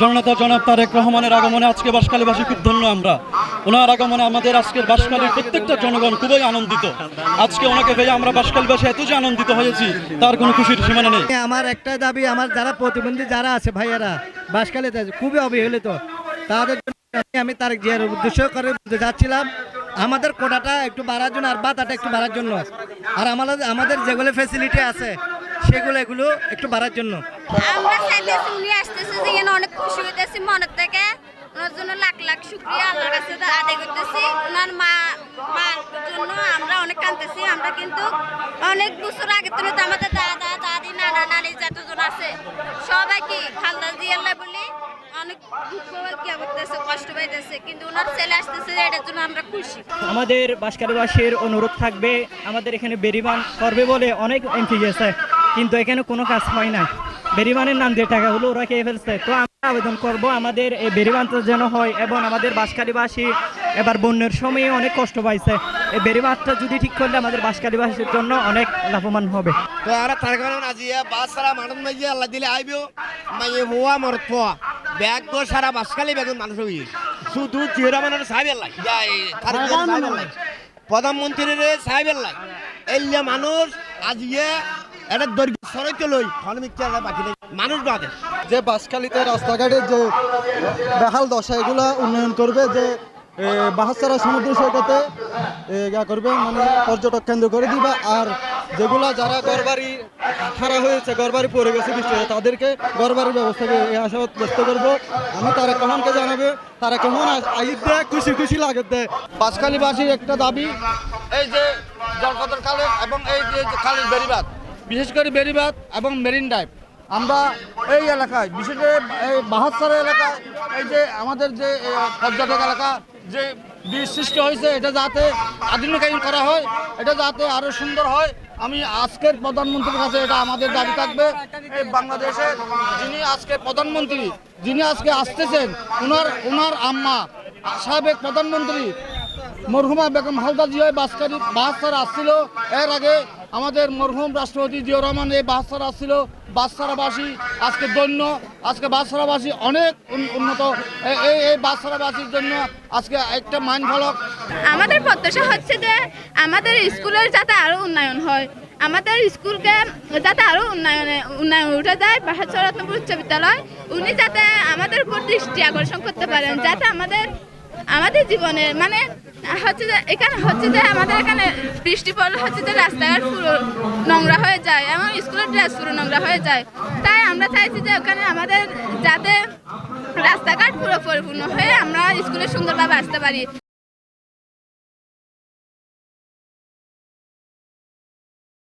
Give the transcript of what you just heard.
জননেতা জনাব তারেক রহমানের আগমনে আজকে বাঁশখালীবাসী খুব ধন্য। আমরা ওনার আগমনে আমাদের আজকের বাঁশখালীর প্রত্যেকটা জনগণ খুবই আনন্দিত। আজকে ওনাকে পেয়ে আমরা বাঁশখালীবাসী এত যে আনন্দিত হয়েছি তার কোনো খুশির সীমানা নেই। আমার একটা দাবি, আমার যারা প্রতিবন্ধী যারা আছে ভাইয়েরা বাঁশখালীতে খুবই অবহেলিত, তাদের জন্য আমি তারেক জিয়ার উদ্দেশ্য করে বলতে যাচ্ছিলাম আমাদের কোটাটা একটু বাড়ার জন্য আর বাতাটা একটু বাড়ার জন্য, আর আমাদের যেগুলো ফ্যাসিলিটি আছে এগুলো একটু বাড়ার জন্য। আমরা চাইতেছি উনি আসতেছে যে অনেক খুশি হইতেছি মনের থেকে। ওনার জন্য লাখ লাখ শুকরিয়া আল্লাহর কাছে আদায় করতেছি। ওনার মার জন্য আমরা অনেক কাঁদতেছি। আমরা কিন্তু অনেক বছর আগে থেকে তো আমাদের দাদা দাদি নানা নানি যতজন আছে সবাই কি খালদা জিয়াল্লাহ বলি অনেক দুঃখ করতেছে, কষ্ট পাইতেছে, কিন্তু ওনার ছেলে আসতেছে এটার জন্য আমরা খুশি। আমাদের বাঁশখালীবাসীর অনুরোধ থাকবে, আমাদের এখানে বেরিবান করবে বলে অনেক এমপি গেছে, কিন্তু এখানে কোনো কাজ হয় না। বেরিবানের নাম দিয়ে টাকাগুলো ওরা খেয়ে ফেলছে। তো আমরা আবেদন করব আমাদের এই বেরিবানটা যেন হয়, এবং আমাদের বাঁশখালীবাসী এবার বন্যার সময়ে অনেক কষ্ট পাইছে। এই বেরিবানটা যদি ঠিক করলে আমাদের বাঁশখালীবাসীর জন্য অনেক লাভবান হবে। তো আমরা তার কারণে আজিয়া বাস সারা মানুষ মাইয়ে আল্লাহ দিলে আইবিও মাইয়ে হুয়া মর ফোয়া ব্যাগ গো সারা বাঁশখালী বেগুন মানুষ হই শুধু চেহারা মানুষ সাহেবের লাই যাই তার প্রধানমন্ত্রীর সাহেবের লাই এলিয়া মানুষ আজিয়া এটা দৈর্ঘ্য সরাইতে লই হলমিকটা বাকি নেই মানুষ বাদে যে বাঁশখালীতে রাস্তাঘাটের যে বেহাল দশা এগুলা উন্নয়ন করবে, যে বাহাসারা সমুদ্র সৈকতে করবে, মানে পর্যটক কেন্দ্র করে দিবা। আর যেগুলা যারা ঘরবাড়ি খারাপ হয়েছে, ঘরবাড়ি পড়ে গেছে বৃষ্টি, তাদেরকে ঘরবাড়ির ব্যবস্থাকে এই আশাবাদ ব্যস্ত করবো। আমি তারেক রহমানকে জানাবে, তারেক রহমান আইদ দেয় খুশি খুশি লাগে দেয়। বাঁশখালীবাসীর একটা দাবি এই যে জলকদর খালের এবং এই যে খালের বেড়িবাঁধ, বিশেষ করে বেড়িবাঁধ এবং মেরিন ড্রাইভ, আমরা এই এলাকায় বিশেষ করে এই বাহাত্তর এলাকায় এই যে আমাদের যে পর্যটক এলাকা যে বীজ সৃষ্টি হয়েছে এটা যাতে আধুনিকায়ন করা হয়, এটা যাতে আরও সুন্দর হয়। আমি আজকের প্রধানমন্ত্রীর কাছে এটা আমাদের দাবি থাকবে, এই বাংলাদেশের যিনি আজকে প্রধানমন্ত্রী, যিনি আজকে আসতেছেন, ওনার আম্মা সাবেক প্রধানমন্ত্রী মরহুমা বেগম খালেদা জিয়া বাহাত্তর আসছিল। এর আগে আমাদের মরহুম রাষ্ট্রপতি জিয়াউর রহমান এই বাহাত্তর আসছিল। বাঁশখালীবাসী আজকে দৈন্য, আজকে বাঁশখালীবাসী অনেক উন্নত। এই বাঁশখালীবাসীর জন্য আজকে একটা মাইন ফলক। আমাদের প্রত্যাশা হচ্ছে যে আমাদের স্কুলের যাতে আরো উন্নয়ন হয়, আমাদের স্কুলকে যাতে আরো উন্নয়ন উঠে যায়। বাহাত্তর উচ্চ বিদ্যালয় উনি যাতে আমাদের উপর দৃষ্টি আকর্ষণ করতে পারেন, যাতে আমাদের জীবনের মানে হচ্ছে যে এখানে হচ্ছে যে আমাদের এখানে বৃষ্টি পড়লে হচ্ছে যে রাস্তাঘাট পুরো নোংরা হয়ে যায় এবং স্কুলের ড্রেস পুরো নোংরা হয়ে যায়। তাই আমরা চাইছি যে ওখানে আমাদের যাতে রাস্তাঘাট পুরো পরিপূর্ণ হয়ে আমরা স্কুলে সুন্দরভাবে আসতে পারি।